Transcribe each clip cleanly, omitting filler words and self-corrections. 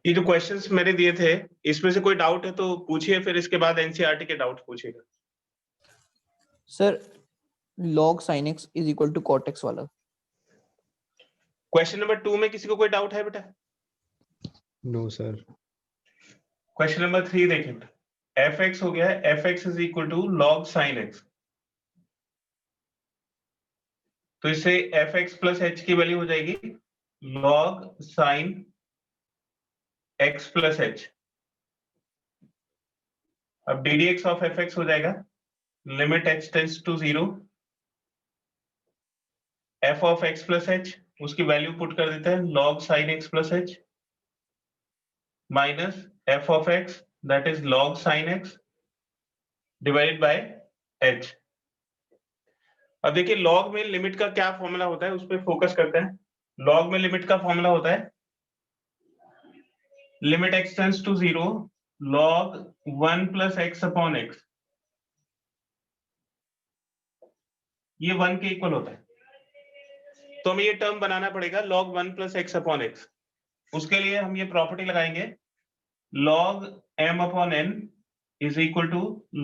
ये जो क्वेश्चंस मैंने दिए थे इसमें से कोई डाउट है तो पूछिए, फिर इसके बाद एनसीईआरटी के डाउट पूछिएगा। Sir log sin x is equal to cot x वाला। क्वेश्चन नंबर 2 में किसी को कोई डाउट है बेटा? No sir. क्वेश्चन नंबर 3 देखिए बेटा, एफ एक्स हो गया है, F X is equal to log sine X. तो इससे एफ एक्स प्लस एच की वैल्यू हो जाएगी log sine x plus H. अब D D X of F X हो जाएगा limit H tends to 0, F of X plus H उसकी value put कर देते हैं log sine x plus H minus F of X that is log sine X divided by H. अब देखिए log में limit का क्या फॉर्मूला होता है उस पर फोकस करते हैं। लॉग में लिमिट का फॉर्मूला होता है limit x tends to 0 log 1 plus x upon x, ये 1 के इक्वल होता है। तो हमें ये टर्म बनाना पड़ेगा log 1 plus x upon x. उसके लिए हम ये प्रॉपर्टी लगाएंगे log m upon n is equal to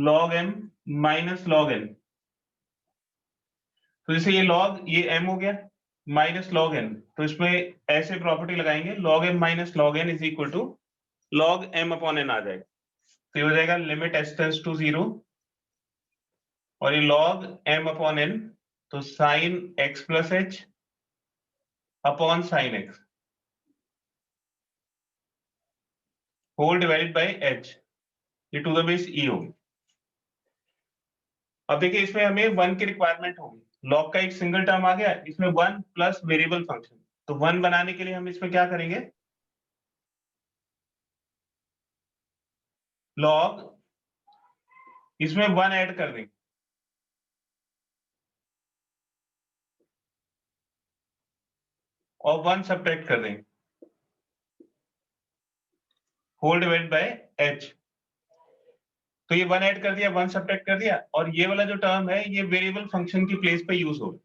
log m minus log n। तो जैसे ये log ये m हो गया माइनस log n, तो इसमें ऐसे प्रॉपर्टी लगाएंगे log m minus log n is equal to log m upon n आ जाएगा। तो ये हो जाएगा लिमिट s टेंड्स टू 0 और ये log m अपॉन n, तो sine x plus h upon sine x whole divided by h, ये टू द बेस e होगी। अब देखिए इसमें हमें 1 की रिक्वायरमेंट होगी, लॉग का एक सिंगल टर्म आ गया, इसमें 1 प्लस वेरिएबल फंक्शन, तो 1 बनाने के लिए हम इसमें क्या करेंगे लॉग, इसमें 1 ऐड कर देंगे और 1 सब्ट्रैक्ट कर देंगे होल डिवाइडेड बाय h। तो ये 1 ऐड कर दिया 1 सब्ट्रैक्ट कर दिया, और ये वाला जो टर्म है ये वेरिएबल फंक्शन की प्लेस पे यूज होगा।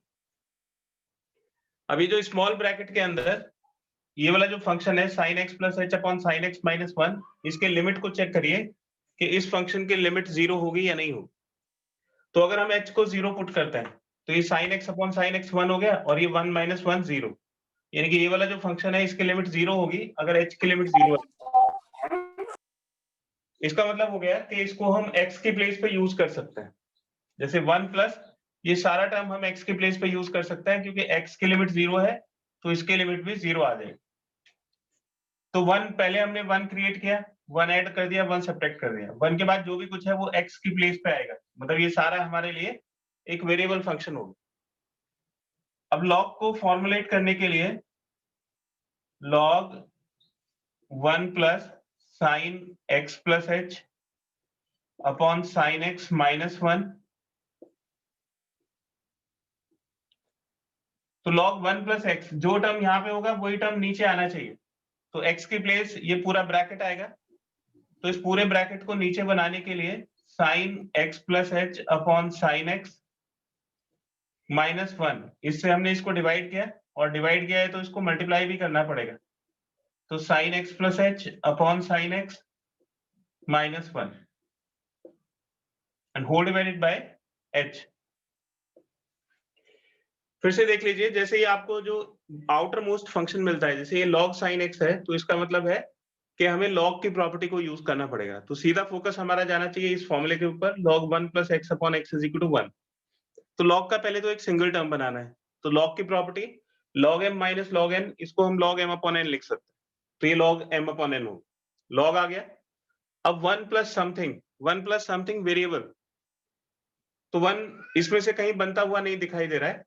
अभी जो स्मॉल ब्रैकेट के अंदर ये वाला जो फंक्शन है sine x plus h upon sine x minus 1, इसके लिमिट को चेक करिए कि इस फंक्शन की लिमिट 0 होगी या नहीं होगी। तो अगर हम h को 0 पुट करते हैं तो ये sine x upon sine x 1 हो गया और ये 1 माइनस 1 0, यानी कि ये वाला जो फंक्शन है इसकी लिमिट 0 होगी अगर h की लिमिट 0 है। इसका मतलब हो गया कि इसको हम x की प्लेस पे यूज कर सकते हैं, जैसे 1 प्लस ये सारा टर्म हम x की प्लेस पे यूज कर सकते हैं क्योंकि x की लिमिट 0 है तो इसकी लिमिट भी 0 आ जाएगी। तो 1 पहले हमने 1 क्रिएट किया, 1 ऐड कर दिया 1 सब्ट्रैक्ट कर दिया, 1 के बाद जो भी कुछ है वो x की प्लेस पे आएगा, मतलब ये सारा हमारे लिए एक वेरिएबल फंक्शन होगा। अब लॉग को फॉर्मुलेट करने के लिए log 1 plus sine x plus h upon sine x minus 1, तो log 1 प्लस एक्स जो टर्म यहाँ पे होगा वही टर्म नीचे आना चाहिए, तो x की प्लेस ये पूरा ब्रैकेट आएगा। तो इस पूरे ब्रैकेट को नीचे बनाने के लिए sine x plus h upon sine x minus 1, इससे हमने इसको डिवाइड किया और डिवाइड किया है तो इसको मल्टीप्लाई भी करना पड़ेगा, तो sine x plus h upon sine x minus 1 and whole divided by h। फिर से देख लीजिए, जैसे ये आपको जो आउटर मोस्ट फंक्शन मिलता है, जैसे ये log sin x है, तो इसका मतलब है कि हमें log की प्रॉपर्टी को यूज करना पड़ेगा। तो सीधा फोकस हमारा जाना चाहिए इस फॉर्मूले के ऊपर log 1 प्लस एक्स अपॉन एक्स इज इक्वल टू 1। तो log का पहले तो एक सिंगल टर्म बनाना है, तो log की property log m minus log n, इसको हम log m अपॉन n लिख सकते हैं, तो ये log m अपॉन n हो, log आ गया। अब 1 प्लस समथिंग वेरिएबल, तो 1 इसमें से कहीं बनता हुआ नहीं दिखाई दे रहा है,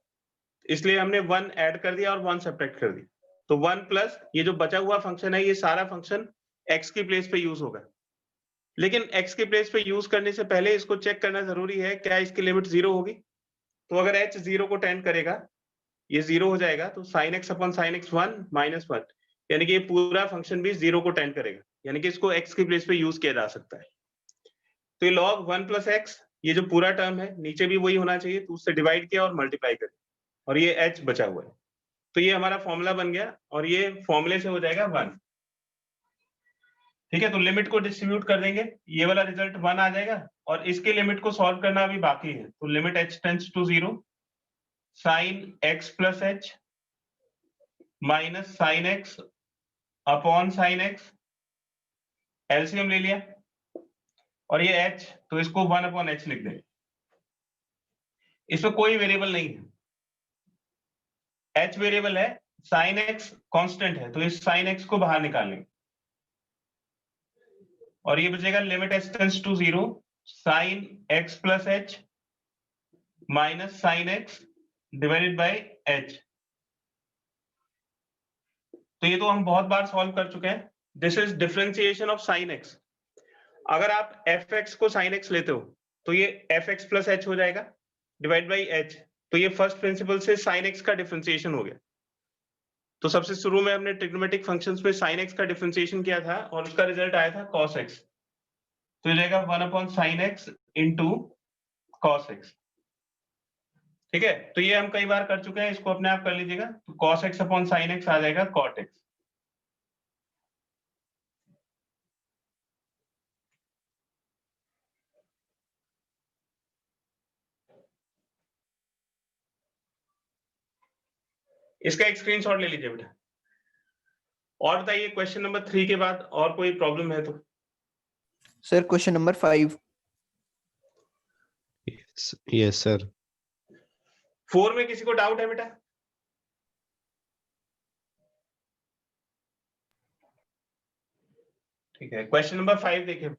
इसलिए हमने 1 ऐड कर दिया और 1 सब्ट्रैक्ट कर दिया, तो 1 प्लस ये जो बचा हुआ फंक्शन है ये सारा फंक्शन x की प्लेस पे यूज होगा। लेकिन x की प्लेस पे यूज करने से पहले इसको चेक करना जरूरी है क्या इसकी लिमिट 0 होगी। तो अगर h 0 को टेंड करेगा ये 0 हो जाएगा, तो sin x upon sin x 1 minus 1, यानी कि ये पूरा फंक्शन भी 0 को टेंड करेगा, यानी कि इसको x की प्लेस पे यूज किया जा सकता है। तो ये log 1 प्लस एक्स ये जो पूरा टर्म है नीचे भी वही होना चाहिए, तो उससे डिवाइड किया और मल्टीप्लाई कर, और ये h बचा हुआ है, तो ये हमारा फॉर्मूला बन गया और ये फॉर्मूले से हो जाएगा 1। ठीक है, तो लिमिट को डिस्ट्रीब्यूट कर देंगे, ये वाला रिजल्ट 1 आ जाएगा, और इसके लिमिट को सॉल्व करना अभी बाकी है। तो limit h tends to 0 sin x plus h minus sin x upon sin x, LCM ले लिया, और ये h, तो इसको 1/h लिख देंगे। इसमें कोई वेरिएबल नहीं है, h वेरिएबल है, sin x कांस्टेंट है, तो इस sin x को बाहर निकाल लेंगे, और ये बचेगा limit h tends to 0 sin x plus h minus sin x divided by h। तो ये तो हम बहुत बार सॉल्व कर चुके हैं। This is differentiation of sin x। अगर आप fx को sin x लेते हो तो ये fx प्लस h हो जाएगा डिवाइड बाई h, तो ये फर्स्ट प्रिंसिपल से sin x का डिफरेंशिएशन हो गया। तो सबसे शुरू में हमने ट्रिग्नोमेट्रिक फंक्शंस में sin x का डिफरेंशिएशन किया था और उसका रिजल्ट आया था cos x, तो ये जाएगा 1/sin x into cos x। ठीक है, तो ये हम कई बार कर चुके हैं, इसको अपने आप कर लीजिएगा। तो cos x upon sin x आ जाएगा cot x। इसका एक स्क्रीनशॉट ले लीजिए बेटा। और बताइए क्वेश्चन नंबर 3 के बाद और कोई प्रॉब्लम है तो? Sir question number 5। Yes, sir. 4 में किसी को डाउट है बेटा? ठीक है, क्वेश्चन नंबर 5 देखिए।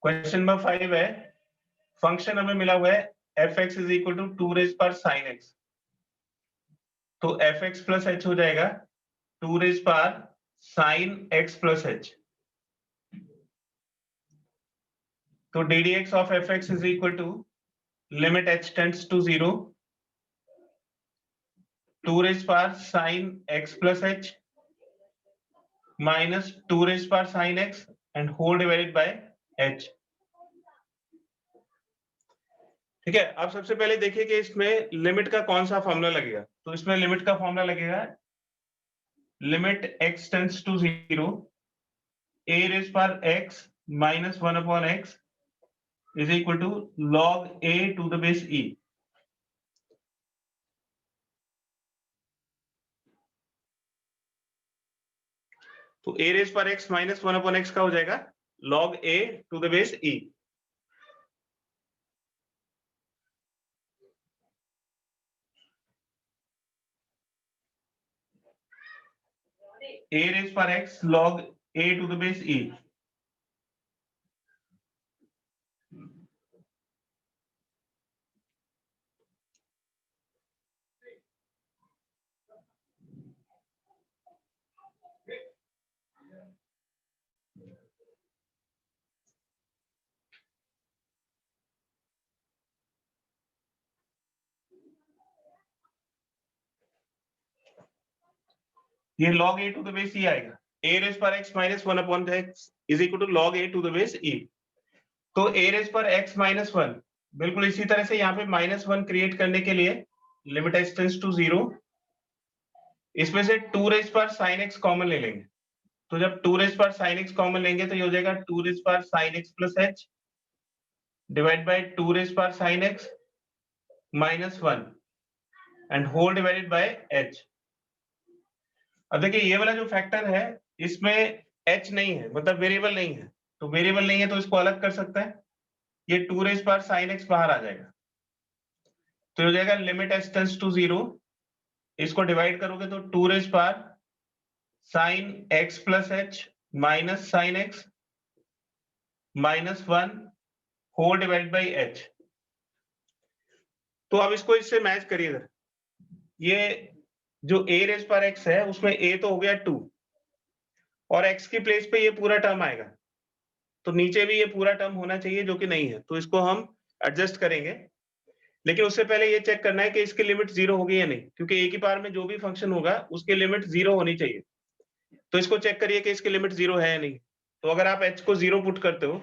क्वेश्चन नंबर 5 है, फंक्शन हमें मिला हुआ है fx is equal to 2 raise पर sin x, तो fx प्लस h हो जाएगा 2 रेज पर sin x प्लस h, तो ddx of fx is equal to limit h tends to 0 2 raise पर sin x plus h minus 2 raise पर sin x and whole divided by h। ठीक है, अब सबसे पहले देखिए कि इसमें लिमिट का कौन सा फॉर्मूला लगेगा। तो इसमें लिमिट का फॉर्मूला लगेगा limit x tends to 0 a raise पर x minus 1/x is equal to log a to the base e। तो a रेज पर x माइनस 1/x का हो जाएगा log a to the base e। a raised पर x log a to the base e। ये log a to the base e आएगा, a raised पर x minus 1/x is equal to log a to the base e। तो a raised पर x minus 1, बिल्कुल इसी तरह से यहाँ पे -1 क्रिएट करने के लिए लिमिट h टेंड्स टू 0, इसमें से 2 raised पर sin x कॉमन ले लेंगे। तो जब 2 raised पर sin x कॉमन लेंगे तो ये हो जाएगा 2 raised पर sin x plus h divide by 2 raised पर sin x minus 1 and whole divided by h। अब देखिए ये वाला जो फैक्टर है इसमें h नहीं है, मतलब वेरिएबल नहीं है, तो वेरिएबल नहीं है तो इसको अलग कर सकते हैं। ये 2 रेज पर sin x बाहर आ जाएगा, तो हो जाएगा लिमिट h टेंड्स टू 0, इसको डिवाइड करोगे तो 2 रेज पर sin x plus h minus sin x minus 1 whole divide by h। तो अब इसको इससे मैच करिए इधर, ये जो a रेज पर x है उसमें a तो हो गया 2 और x की प्लेस पे ये पूरा टर्म आएगा, तो नीचे भी ये पूरा टर्म होना चाहिए जो कि नहीं है, तो इसको हम एडजस्ट करेंगे। लेकिन उससे पहले ये चेक करना है कि इसकी लिमिट 0 होगी या नहीं, क्योंकि एक ही पार में जो भी फंक्शन होगा उसकी लिमिट 0 होनी चाहिए। तो इसको चेक करिए कि इसकी लिमिट 0 है या नहीं। तो अगर आप h को 0 पुट करते हो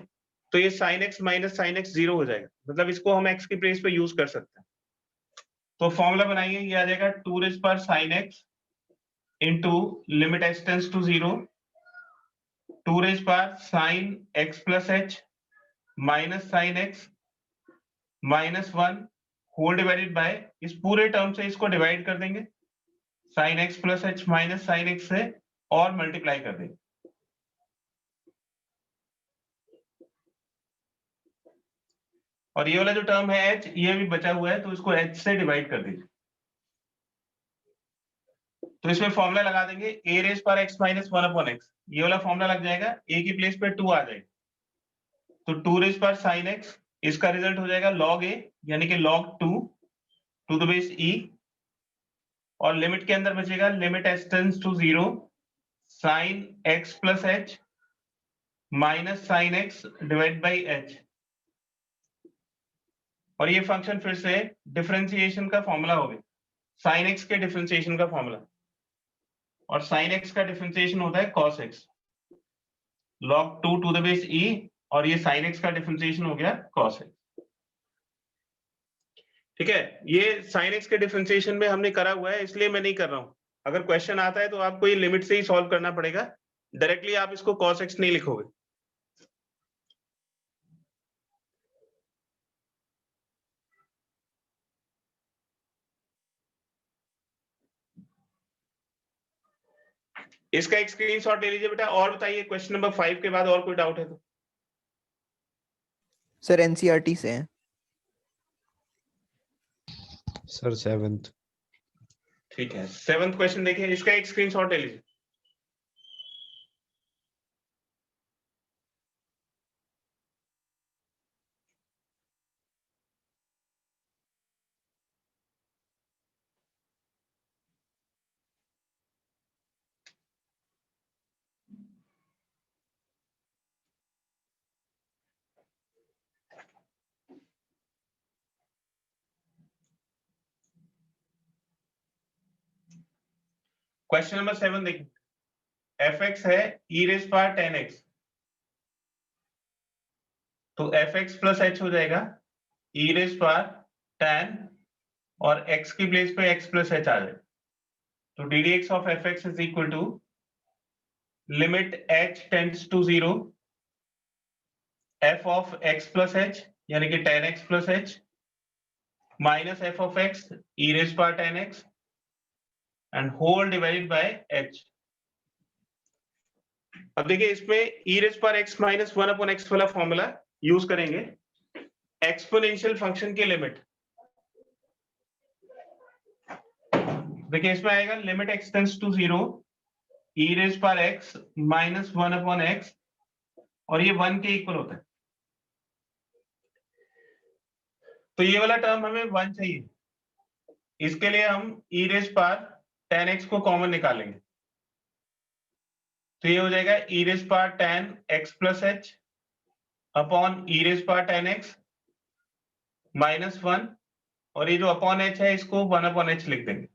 तो ये sin x minus sin x 0 हो जाएगा, मतलब इसको हम x की प्लेस पे यूज कर सकते हैं। तो फॉर्मूला बनाइए, ये आ जाएगा 2 raise power sin x into limit h tends to 0, 2 raise power sin x plus h minus sin x minus 1 whole divided by, इस पूरे टर्म से इसको डिवाइड कर देंगे sin x plus h minus sin x से और multiply कर देंगे। और ये वाला जो टर्म है h, ये भी बचा हुआ है, तो इसको h से डिवाइड कर दीजिए। तो इसमें फॉर्मूला लगा देंगे a rays power x minus 1 upon x, ये वाला फॉर्मूला लग जाएगा, a की प्लेस पे 2 आ जाएगा, तो 2 रेज़ पावर sin x, इसका रिजल्ट हो जाएगा log a यानी कि log 2 to the base e, और लिमिट के अंदर बचेगा limit h tends to 0 sin x plus h minus sin x divide by h। और ये फंक्शन फिर से डिफरेंशिएशन का फॉर्मूला हो गया, sin x के डिफरेंशिएशन का फॉर्मूला, और sin x का डिफरेंशिएशन होता है cos x, log 2 to the base e, और ये sin x का डिफरेंशिएशन हो गया cos x। ठीक है, ये sin x के डिफरेंशिएशन में हमने करा हुआ है, इसलिए मैं नहीं कर रहा हूं। अगर क्वेश्चन आता है तो आपको ये लिमिट से ही सॉल्व करना पड़ेगा, डायरेक्टली आप इसको cos x नहीं लिखोगे। इसका एक स्क्रीनशॉट ले लीजिए बेटा, और बताइए क्वेश्चन नंबर 5 के बाद और कोई डाउट है तो। सर एनसीईआरटी से है। Sir 7th। ठीक है, 7th क्वेश्चन देखिए, इसका एक स्क्रीनशॉट ले लीजिए। क्वेश्चन नंबर 7 देखिए, fx है e रेज़ पावर 10x, तो fx प्लस h हो जाएगा e रेज़ पावर 10, और x की प्लेस पे x प्लस h आ जाएगा, तो ddx of fx is equal to limit h tends to 0 f of x plus h यानी कि 10x plus h minus f of x e raise power 10x and whole divided by h। अब देखिए इसमें e raise power x minus 1 upon x वाला formula use करेंगे, exponential function की limit. देखिए इसमें आएगा limit x tends to 0 e raise power x minus 1 upon x, और ये 1 के इक्वल होता है, तो ये वाला टर्म हमें 1 चाहिए, इसके लिए हम e रेज़ पावर 10x को कॉमन निकालेंगे, तो ये हो जाएगा e raise power 10x plus h upon e raise power 10x minus 1, और ये जो अपॉन h है इसको 1 अपॉन h लिख देंगे।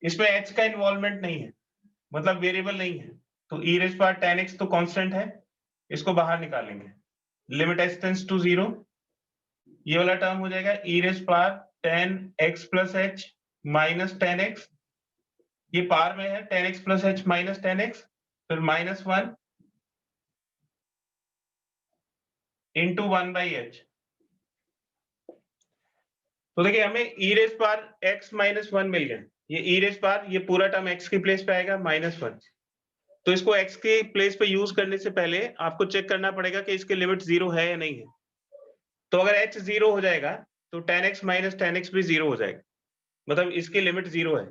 इसमें h का इन्वॉल्वमेंट नहीं है, मतलब वेरिएबल नहीं है, तो e रेज़ पावर 10x तो कांस्टेंट है, इसको बाहर निकालेंगे, लिमिट h टेंड्स टू 0, ये वाला टर्म हो जाएगा e raise power 10x plus h minus 10x, ये पार में है 10x plus h minus 10x, फिर माइनस 1 इंटू 1 बाई h। तो देखिए हमें e raise power x minus 1 मिल गया, ये e रेज़ पावर, ये पूरा टर्म x की प्लेस पे आएगा माइनस 1, तो इसको x की प्लेस पे यूज करने से पहले आपको चेक करना पड़ेगा कि इसकी लिमिट 0 है या नहीं है। तो अगर h 0 हो जाएगा तो 10x माइनस 10x भी 0 हो जाएगा, मतलब इसकी लिमिट 0 है,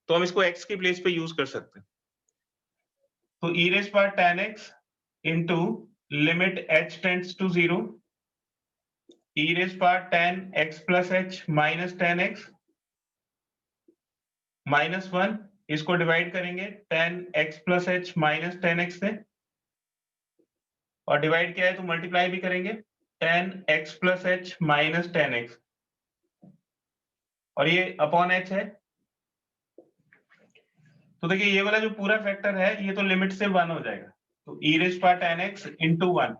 तो हम इसको x की प्लेस पे यूज कर सकते हैं। तो e raise power 10x into limit h tends to 0 e raise power 10x plus h minus 10x minus 1, इसको डिवाइड करेंगे 10x plus h minus 10x से, और डिवाइड किया है तो मल्टीप्लाई भी करेंगे 10x plus h minus 10x, और ये अपॉन h है, तो देखिए ये वाला जो पूरा फैक्टर है ये तो लिमिट से 1 हो जाएगा, तो e raise power tan x into 1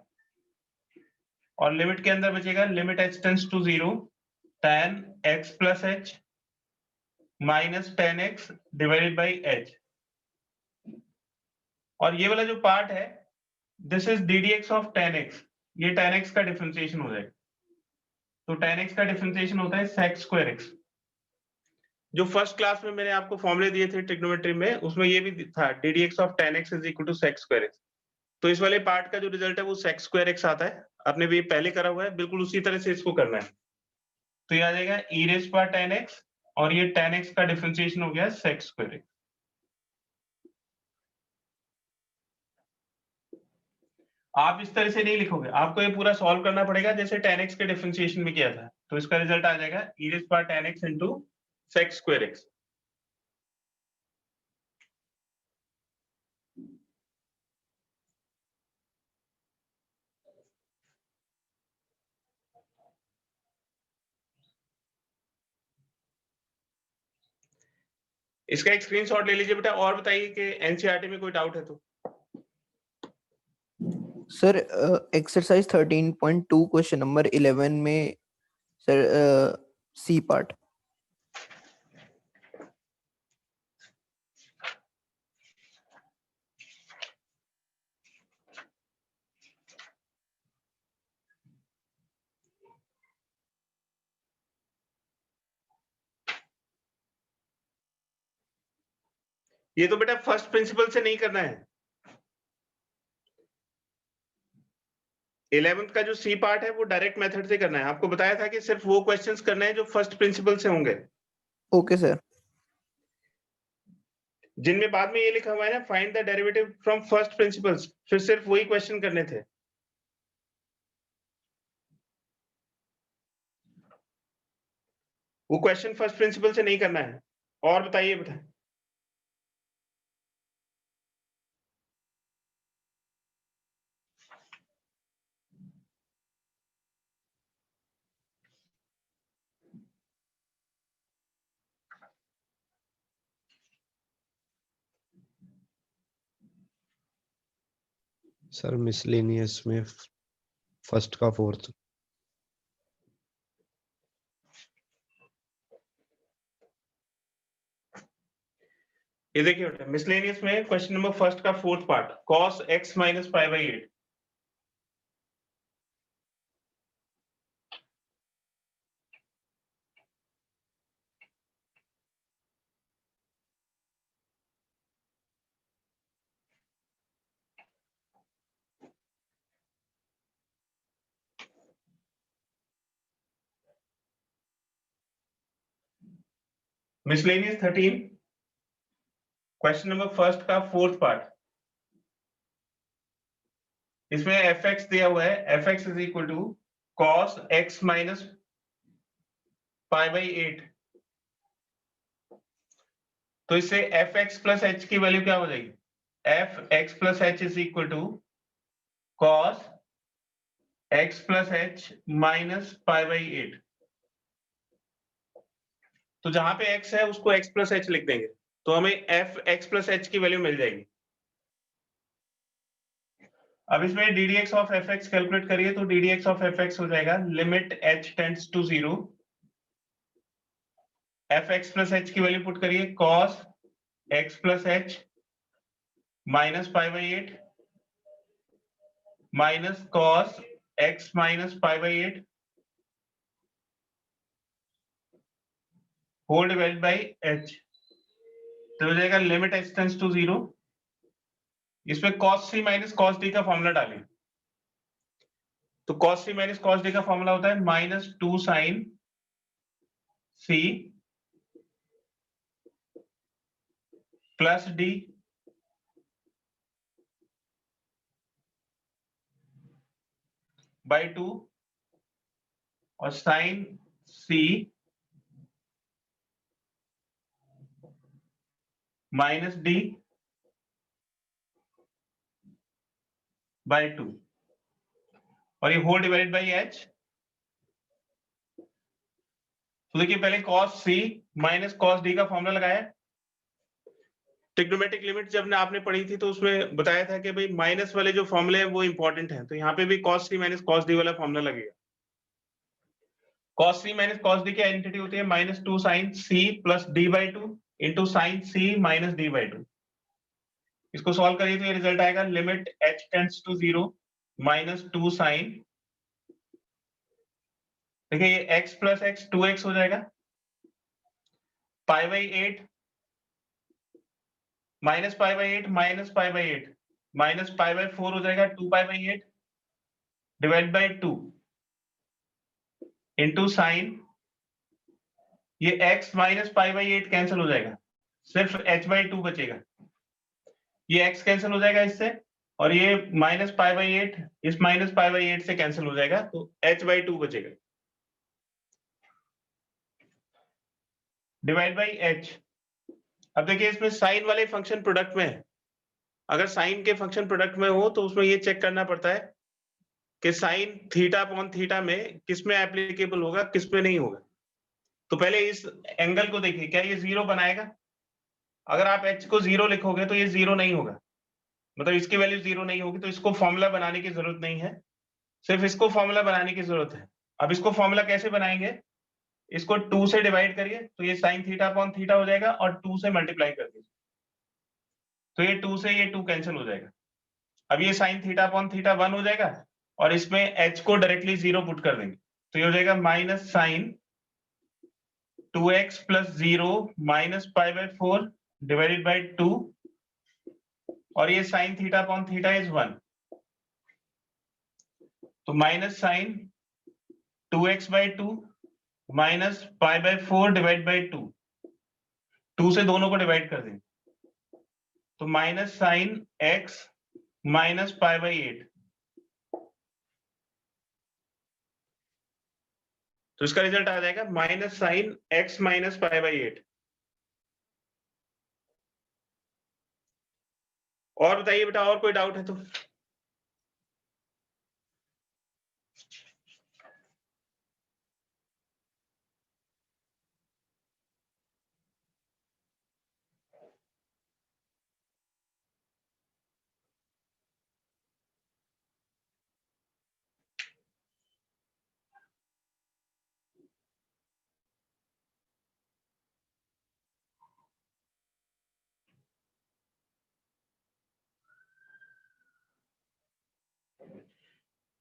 और लिमिट के अंदर बचेगा limit h tends to 0 tan x plus h minus tan x divided by h। और ये वाला जो पार्ट है this is ddx of tan x, ये tan x का डिफरेंशिएशन हो जाएगा। तो tan x का डिफरेंशिएशन होता है sec square x। जो फर्स्ट क्लास में मैंने आपको फॉर्मूले दिए थे ट्रिग्नोमेट्री में, उसमें ये भी था ddx of tan x is equal to sec square x। तो इस वाले पार्ट का जो रिजल्ट है वो sec square x आता है। आपने भी पहले करा हुआ है, बिल्कुल उसी तरह से इसको करना है। तो ये आ जाएगा e raise power tan x और ये tan x का डिफरेंशिएशन हो गया sec square x। आप इस तरह से नहीं लिखोगे, आपको ये पूरा सॉल्व करना पड़ेगा जैसे tan x के डिफरेंशिएशन में किया था। तो इसका रिजल्ट आ जाएगा e raise power tan x into sec square x। इसका एक स्क्रीनशॉट ले लीजिए बेटा, और बताइए कि एनसीईआरटी में कोई डाउट है तो। सर एक्सरसाइज 13.2 क्वेश्चन नंबर 11 में सर सी पार्ट। ये तो बेटा फर्स्ट प्रिंसिपल से नहीं करना है। 11th का जो सी पार्ट है वो डायरेक्ट मेथड से करना है। आपको बताया था कि सिर्फ वो क्वेश्चंस करना है जो फर्स्ट प्रिंसिपल से होंगे। Okay sir. जिनमें बाद में ये लिखा हुआ है ना find the derivative from first principles, फिर सिर्फ वही क्वेश्चन करने थे। वो क्वेश्चन फर्स्ट प्रिंसिपल से नहीं करना है। और बताइए बेटा। सर मिसलेनियस में फर्स्ट का फोर्थ। ये देखिए बेटा, मिसलेनियस में क्वेश्चन नंबर फर्स्ट का fourth part cos x minus pi by 8। Miscellaneous 13 question number first का फोर्थ पार्ट, इसमें fx दिया हुआ है, fx is equal to cos x minus pi by 8। तो इससे fx प्लस h की वैल्यू क्या हो जाएगी? fx plus h is equal to cos x plus h minus pi by 8। तो जहां पे x है उसको x प्लस h लिख देंगे, तो हमें fx प्लस h की वैल्यू मिल जाएगी। अब इसमें ddx ऑफ fx कैलकुलेट करिए, तो ddx ऑफ fx हो जाएगा limit h tends to 0, fx plus h की वैल्यू पुट करिए cos x plus h minus pi by 8 minus cos x minus pi by 8 whole divided by h। तो हो जाएगा limit h tends to 0। इसमें cos c minus cos d का formula डालिए। तो cos c minus cos d का formula होता है minus 2 sine c plus d by 2 और sine c minus d by 2 और ये होल डिवाइडेड बाई h। तो देखिए पहले cos c minus cos d का फॉर्मूला लगाया, ट्रिग्नोमेट्रिक लिमिट जब आपने पढ़ी थी तो उसमें बताया था कि भाई माइनस वाले जो फॉर्मूले हैं वो इंपॉर्टेंट हैं, तो यहाँ पे भी cos 3 माइनस cos d वाला फॉर्मूला लगेगा। cos 3 माइनस cos d की आइडेंटिटी होती है -2 sin c प्लस d/2 into sin c minus d/2। इसको सॉल्व करिए तो ये रिजल्ट आएगा limit h tends to 0 -2 sin, देखिए ये x प्लस x 2x हो जाएगा, π/8 माइनस π/8 माइनस π/8 माइनस π/4 हो जाएगा 2π/8 डिवाइड बाई 2 इंटू साइन, ये x माइनस π/8 कैंसिल हो जाएगा, सिर्फ h/2 बचेगा, ये x कैंसिल हो जाएगा इससे, और ये माइनस π/8 इस माइनस π/8 से कैंसिल हो जाएगा, तो h/2 बचेगा डिवाइड बाई h। अब देखिए इसमें साइन वाले फंक्शन प्रोडक्ट में है, अगर साइन के फंक्शन प्रोडक्ट में हो तो उसमें ये चेक करना पड़ता है कि साइन थीटा अपॉन थीटा में किसमें एप्लीकेबल होगा किसमें नहीं होगा। तो पहले इस एंगल को देखिए, क्या ये 0 बनाएगा? अगर आप h को 0 लिखोगे तो ये 0 नहीं होगा, मतलब इसकी वैल्यू 0 नहीं होगी, तो इसको फॉर्मूला बनाने की जरूरत नहीं है, सिर्फ इसको फॉर्मूला बनाने की जरूरत है। अब इसको फॉर्मूला कैसे बनाएंगे? इसको 2 से डिवाइड करिए तो ये साइन थीटा अपॉन थीटा हो जाएगा, और 2 से मल्टीप्लाई कर दीजिए तो ये 2 से ये 2 कैंसिल हो जाएगा। अब ये साइन थीटा अपॉन थीटा 1 हो जाएगा, और इसमें h को डायरेक्टली 0 पुट कर देंगे तो ये हो जाएगा minus sine 2x plus 0 minus π/4 divided by 2, और ये sine theta upon theta is 1, तो minus sine 2x/2 minus π/4 divide by 2, 2 से दोनों को डिवाइड कर देंगे तो माइनस साइन x माइनस π/8, तो इसका रिजल्ट आ जाएगा माइनस साइन x माइनस π/8। और बताइए बेटा, और कोई डाउट है तो?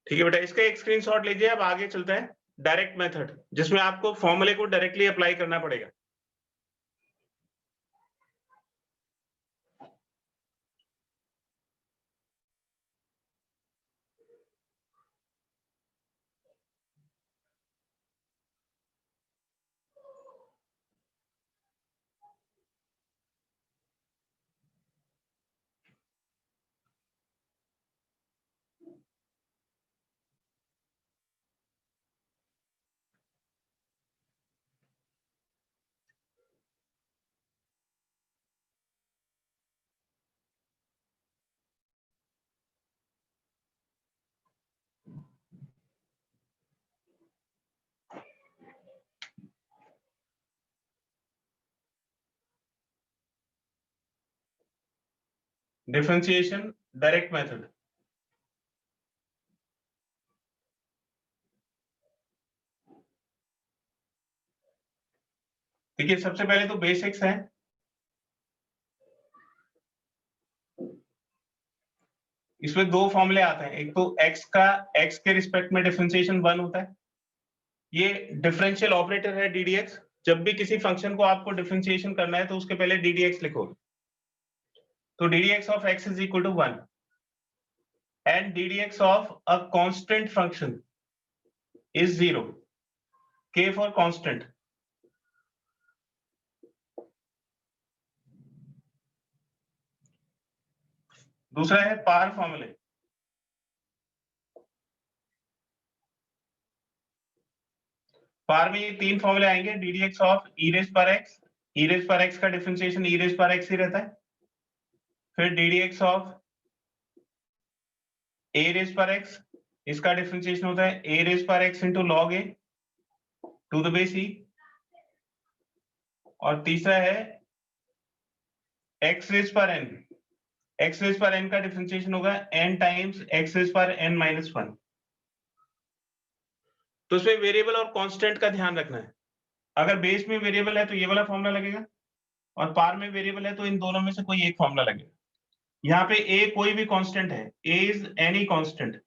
ठीक है बेटा, इसका एक स्क्रीनशॉट लीजिए। अब आगे चलते हैं डायरेक्ट मेथड, जिसमें आपको फॉर्मूले को डायरेक्टली अप्लाई करना पड़ेगा। Differentiation direct method. देखिए सबसे पहले तो बेसिक्स है। इसमें दो फॉर्मूले आते हैं, एक तो x के रिस्पेक्ट में डिफरेंशिएशन 1 होता है, ये डिफरेंशियल ऑपरेटर है ddx। जब भी किसी फंक्शन को आपको डिफरेंशिएशन करना है तो उसके पहले ddx लिखोगे, तो ddx of x is equal to 1 and ddx of a constant function is 0, k for constant। दूसरा है पार फॉर्मूले। पार में ये तीन फॉर्मूले आएंगे, ddx ऑफ e रेज पर x का डिफरेंशिएशन e रेज पर x ही रहता है, फिर ddx ऑफ a रेज पर x, इसका डिफरेंशिएशन होता है a रेज पर x into log a to the base e, और तीसरा है x रेज पर n, x रेज पर n का डिफरेंशिएशन होगा n टाइम्स x रेज पर n माइनस 1। तो इसमें वेरिएबल और कांस्टेंट का ध्यान रखना है। अगर बेस में वेरिएबल है तो ये वाला फॉर्मूला लगेगा, और पार में वेरिएबल है तो इन दोनों में से कोई एक फॉर्मूला लगेगा। यहाँ पे a कोई भी कांस्टेंट है, a इज एनी कांस्टेंट,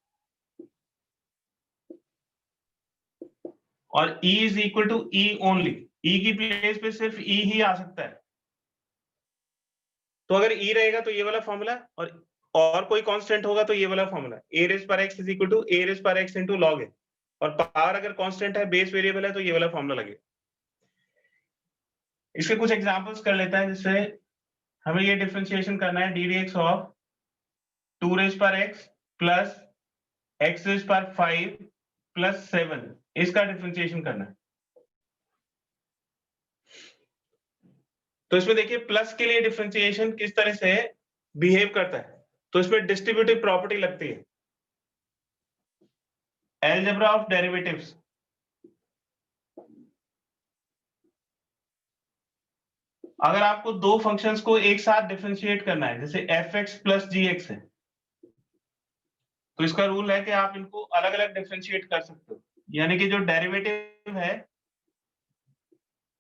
और e is equal to e only. e की प्लेस पे सिर्फ e ही आ सकता है। तो अगर e रहेगा तो ये वाला फॉर्मूला, और कोई कांस्टेंट होगा तो ये वाला फॉर्मूला, a रेज पर x is equal to a raise पर x इनटू log a, और पावर अगर कांस्टेंट है, बेस वेरिएबल है, तो ये वाला फॉर्मूला लगेगा। इसके कुछ एग्जांपल्स कर लेता है, जिससे हमें ये डिफरेंशिएशन करना है, D D X of 2 raise पर x प्लस x रेज पर 5 प्लस 7, इसका डिफरेंशिएशन करना है। तो इसमें देखिए प्लस के लिए डिफरेंशिएशन किस तरह से बिहेव करता है। तो इसमें डिस्ट्रीब्यूटिव प्रॉपर्टी लगती है, अलजेब्रा ऑफ डेरिवेटिव्स। अगर आपको दो फंक्शंस को एक साथ डिफरेंशिएट करना है, जैसे fx प्लस gx है, तो इसका रूल है कि आप इनको अलग अलग डिफरेंशिएट कर सकते हो। यानी कि जो डेरिवेटिव है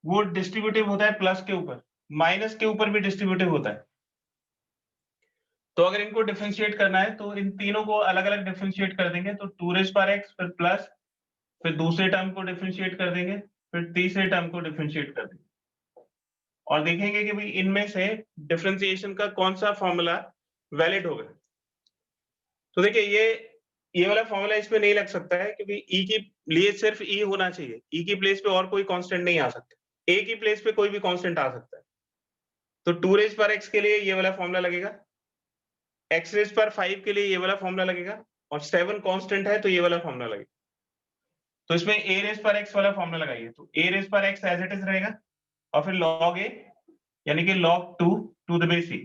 वो डिस्ट्रीब्यूटिव होता है प्लस के ऊपर, माइनस के ऊपर भी डिस्ट्रीब्यूटिव होता है। तो अगर इनको डिफरेंशिएट करना है तो इन तीनों को अलग अलग डिफरेंशिएट कर देंगे। तो 2 रेज पर x, फिर प्लस, फिर दूसरे टर्म को डिफरेंशिएट कर देंगे, फिर तीसरे टर्म को डिफरेंशिएट कर देंगे, और देखेंगे कि भाई इनमें से डिफरेंशिएशन का कौन सा फॉर्मूला वैलिड होगा। तो देखिए ये वाला फॉर्मूला इसमें नहीं लग सकता है, क्योंकि e की लिए सिर्फ e होना चाहिए, e की प्लेस पे और कोई कांस्टेंट नहीं आ सकता, a की प्लेस पे कोई भी कांस्टेंट आ सकता है। तो 2 रेज पर x के लिए ये वाला फॉर्मूला लगेगा, x रेज पर 5 के लिए ये वाला फॉर्मूला लगेगा, और 7 कांस्टेंट है तो ये वाला फॉर्मूला लगेगा। तो इसमें a रेज पर x वाला फॉर्मूला लगाइए, तो a रेज पर x एज इट इज रहेगा, और फिर log a यानी कि log 2 to the base c,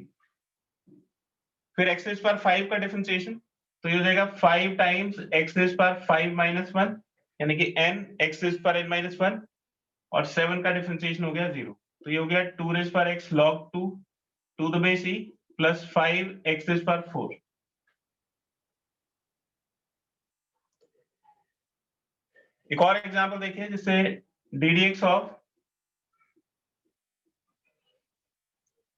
फिर x रेज पर 5 का डिफरेंशिएशन, तो ये हो जाएगा 5 टाइम्स x रेज पर 5 माइनस 1 यानी कि n x रेज पर n माइनस 1, और 7 का डिफरेंशिएशन हो गया 0। तो ये हो गया 2 रेज पर x log 2 to the base e plus 5 x raise पर 4। एक और एग्जांपल देखिए, जिससे D D X of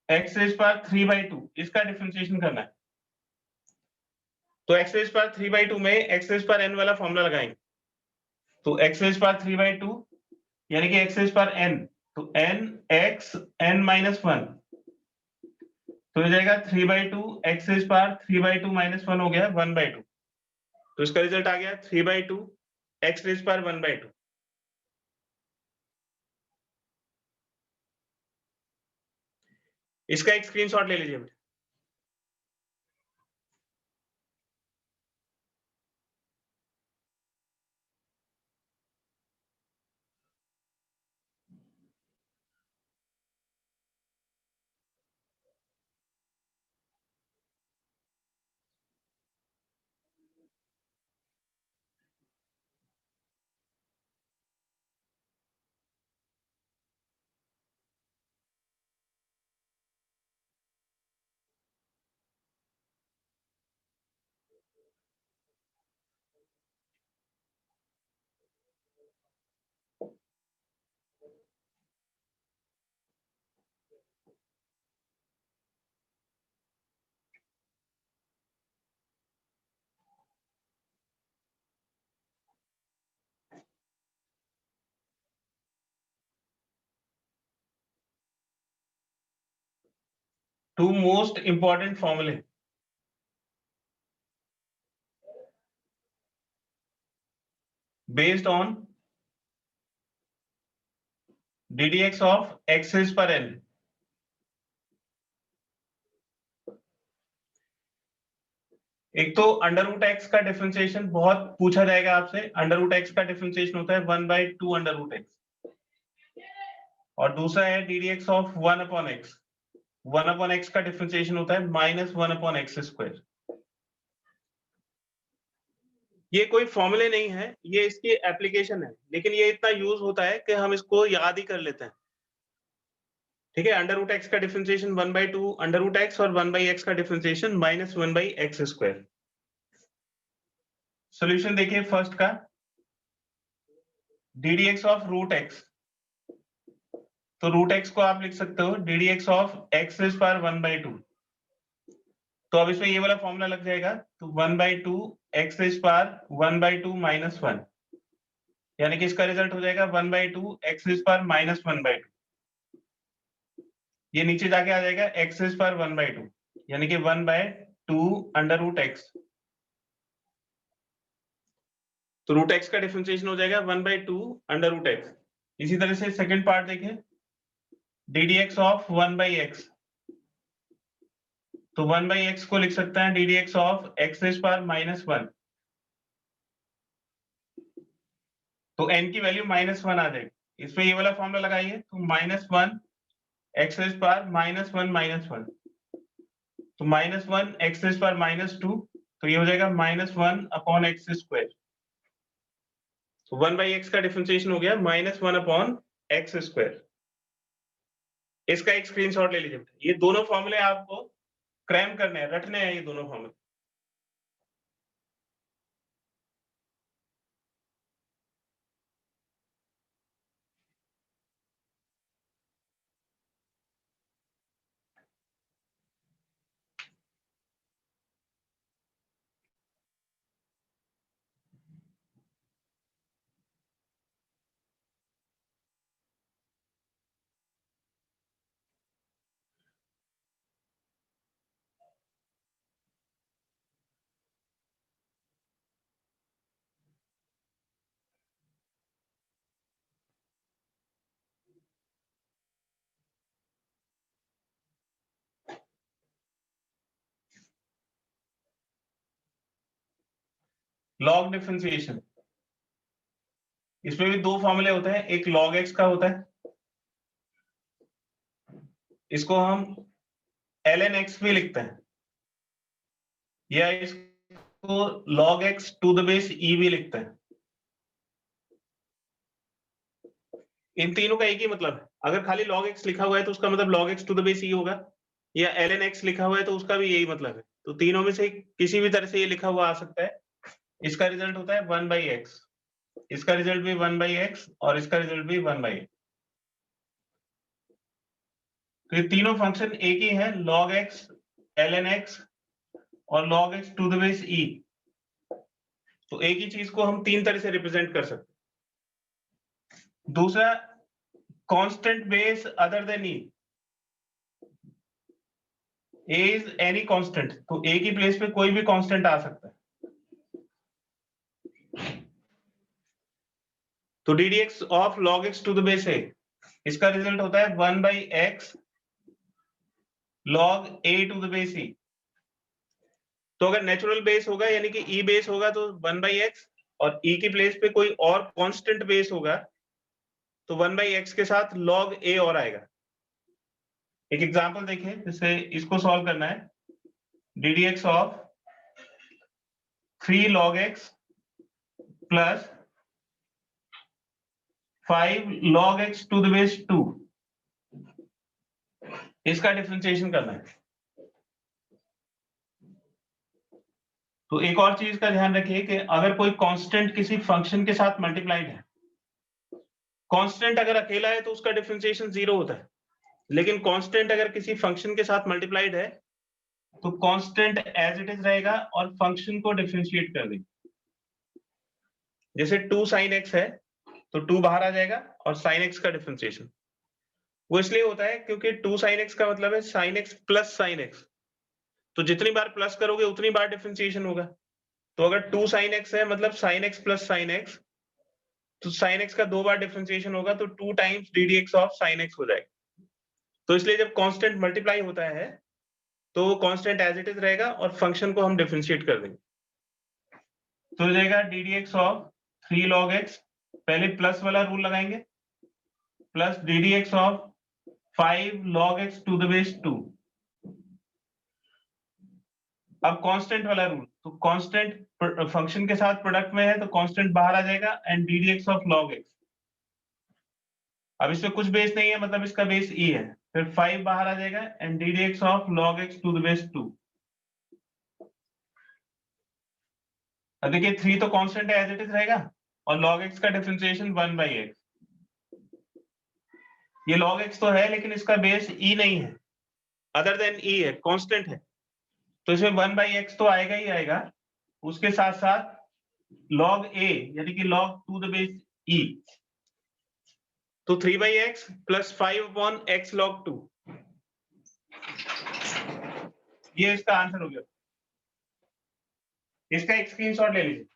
x raise पर 3/2 इसका डिफरेंशिएशन करना है। तो x रेज पर 3/2 में x रेज पर n वाला फॉर्मूला लगाएंगे। तो x रेज पर 3/2 यानी कि x रेज पर n, तो n x n माइनस 1, तो हो जाएगा 3/2 x रेज पर 3/2 माइनस 1 हो गया 1/2। तो इसका रिजल्ट आ गया 3/2 x रेज पर 1/2। इसका एक स्क्रीनशॉट ले लीजिए। Two most important formulae based on ddx of x raised per n। एक तो अंडर रूट एक्स का डिफरेंशिएशन बहुत पूछा जाएगा आपसे। अंडर रूट एक्स का डिफरेंशिएशन होता है 1/2 अंडर रूट एक्स, और दूसरा है ddx ऑफ 1/x। 1/x का डिफरेंशिएशन होता है -1/x²। ये कोई फॉर्मूले नहीं है, ये इसकी एप्लीकेशन है, लेकिन ये इतना यूज होता है कि हम इसको याद ही कर लेते हैं। ठीक है, अंडर रूट एक्स का डिफरेंशिएशन 1/2 अंडर रूट एक्स और 1/x का डिफरेंशिएशन -1/x²। सॉल्यूशन देखिए फर्स्ट का, ddx ऑफ रूट एक्स, तो रूट एक्स को आप लिख सकते हो ddx of x rays power 1/2। तो अब इसमें ये वाला फॉर्मूला लग जाएगा, तो 1/2 x रेज़ पावर 1/2 - 1, यानी कि इसका रिजल्ट हो जाएगा 1/2 x रेज़ पावर -1/2। ये नीचे जाके आ जाएगा x रेज़ पावर 1/2, यानी कि 1/2 अंडर रूट एक्स। तो रूट एक्स का डिफरेंशिएशन हो जाएगा 1/2 अंडर रूट एक्स। इसी तरह से सेकंड पार्ट देखें, ddx ऑफ 1/x, तो 1/x को लिख सकते हैं ddx of x rays power -1, तो n की वैल्यू -1 आ जाएगी। इसमें ये वाला फॉर्मूला लगाइए, तो -1 x रेज़ पावर -1, तो -1 x रेज़ पावर -2, तो ये हो जाएगा -1/x²। तो 1/x का डिफरेंशिएशन हो गया -1/x²। इसका एक स्क्रीनशॉट ले लीजिए। ये दोनों फॉर्मूले आपको क्रैम करने हैं, रटने हैं ये दोनों फॉर्मूले। लॉग डिफरेंशिएशन, इसमें भी दो फॉर्मूले होते हैं, एक log x का होता है, इसको हम ln x भी लिखते हैं, या इसको log x to the base e भी लिखते हैं। इन तीनों का एक ही मतलब है। अगर खाली log x लिखा हुआ है तो उसका मतलब log x to the base e होगा, या ln x लिखा हुआ है तो उसका भी यही मतलब है। तो तीनों में से किसी भी तरह से ये लिखा हुआ आ सकता है। इसका रिजल्ट होता है 1/x, इसका रिजल्ट भी 1/x और इसका रिजल्ट भी 1/x। तो ये तीनों फंक्शन एक ही है, log x, ln x और log x to the base e। तो एक ही चीज को हम तीन तरह से रिप्रेजेंट कर सकते हैं। दूसरा, constant base other than e is any constant, तो एक ही प्लेस पे कोई भी कांस्टेंट आ सकता है। तो ddx of log x to the base a, इसका रिजल्ट होता है 1/x log a to the base e। तो अगर नेचुरल बेस होगा यानी कि e बेस होगा तो 1/x, और e की प्लेस पे कोई और कांस्टेंट बेस होगा तो 1/x के साथ log a और आएगा। एक एग्जांपल देखिए, जिससे इसको सॉल्व करना है, ddx of 3 log x plus 5 log x to the base 2, इसका डिफरेंशिएशन करना है। तो एक और चीज का ध्यान रखिए कि अगर कोई कांस्टेंट किसी फंक्शन के साथ मल्टीप्लाइड है, कांस्टेंट अगर अकेला है तो उसका डिफरेंशिएशन 0 होता है, लेकिन कांस्टेंट अगर किसी फंक्शन के साथ मल्टीप्लाइड है तो कांस्टेंट एज इट इज रहेगा और फंक्शन को डिफरेंशिएट कर देगा। जैसे 2 sin x है तो 2 बाहर आ जाएगा और sin x का डिफरेंशिएशन वो इसलिए होता है क्योंकि 2 sin x का मतलब है sin x plus sin x, तो जितनी बार प्लस करोगे उतनी बार डिफरेंशिएशन होगा। तो अगर 2 sin x है मतलब sin x plus sin x, तो sin x का 2 बार डिफरेंशिएशन होगा तो 2 times ddx of sin x हो जाएगा। तो इसलिए जब कांस्टेंट मल्टीप्लाई होता है तो वो कांस्टेंट एज इट इज रहेगा और फंक्शन को हम डिफरेंशिएट कर देंगे। तो हो जाएगा ddx ऑफ 3 log x, पहले प्लस वाला रूल लगाएंगे, plus ddx of 5 log x to the base 2। अब कांस्टेंट वाला रूल, तो कांस्टेंट फंक्शन के साथ प्रोडक्ट में है तो कांस्टेंट बाहर आ जाएगा and ddx of log x। अब इसमें कुछ बेस नहीं है, मतलब इसका बेस ई है, फिर 5 बाहर आ जाएगा and D D X of log X to the base 2। अब देखिए 3 तो कांस्टेंट है, एज इट इज रहेगा, और log x का डिफरेंशिएशन 1/x। ये log x तो है लेकिन इसका बेस e नहीं है, अदर देन e है, कांस्टेंट है, तो इसमें 1/x तो आएगा ही आएगा, उसके साथ साथ log a यानी कि log to the base e, तो 3/x प्लस 5/x log 2, ये इसका आंसर हो गया। इसका एक स्क्रीनशॉट ले लीजिए।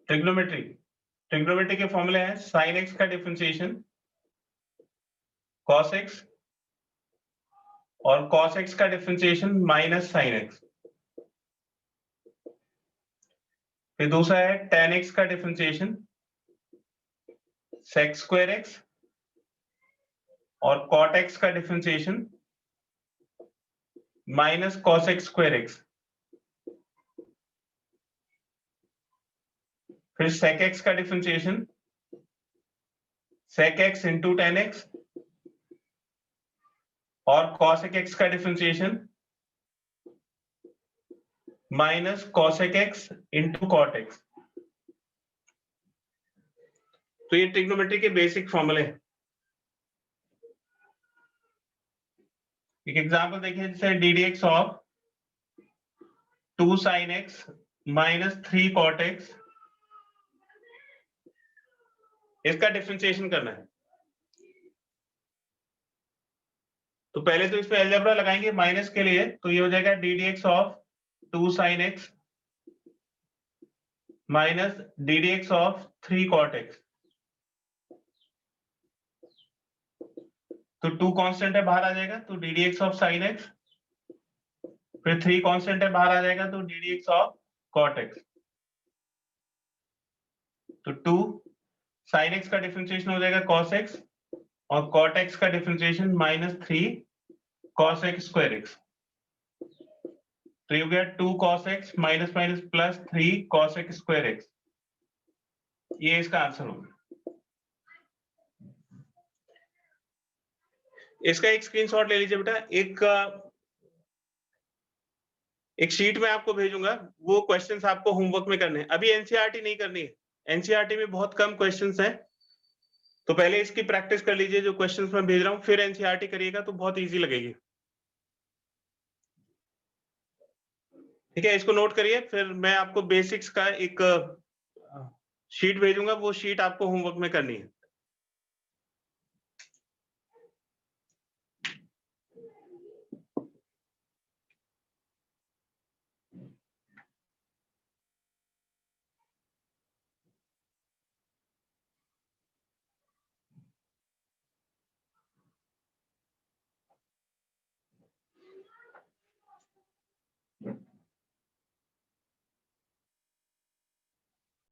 ट्रिग्नोमेट्री के फॉर्मूले हैं sin x का डिफरेंशिएशन cos x और cos x का डिफरेंशिएशन माइनस sin x। फिर दूसरा है tan x का डिफरेंशिएशन sec स्क्वायर x और cot x का differentiation minus cos x square x। फिर sec x का differentiation sec x into tan x और cosec x का differentiation minus cosec x into cot x। तो ये trigonometry के बेसिक फॉर्मूले हैं। एक एग्जांपल देखिए, जैसे D D X of 2 sin x minus 3 cot x, इसका डिफरेंशिएशन करना है। तो पहले तो इसमें अलजेब्रा लगाएंगे माइनस के लिए, तो ये हो जाएगा D D X of 2 sin x minus D D X of 3 cot x। तो 2 कांस्टेंट है, बाहर आ जाएगा, तो D D X of sin x, फिर 3 कांस्टेंट है, बाहर आ जाएगा, तो D D X of cot x। तो 2 sin x का डिफरेंशिएशन हो जाएगा cos x और cot x का differentiation minus 3 cos x square x। तो ये हो गया 2 cos x minus minus plus 3 cos x square x। ये इसका आंसर होगा। इसका एक स्क्रीनशॉट ले लीजिए बेटा। एक शीट में आपको भेजूंगा, वो क्वेश्चंस आपको होमवर्क में करने हैं। अभी एनसीईआरटी नहीं करनी है, एनसीईआरटी में बहुत कम क्वेश्चंस हैं, तो पहले इसकी प्रैक्टिस कर लीजिए जो क्वेश्चंस मैं भेज रहा हूं, फिर एनसीईआरटी करिएगा तो बहुत इजी लगेगी। ठीक है, इसको नोट करिए, फिर मैं आपको बेसिक्स का एक शीट भेजूंगा, वो शीट आपको होमवर्क में करनी है।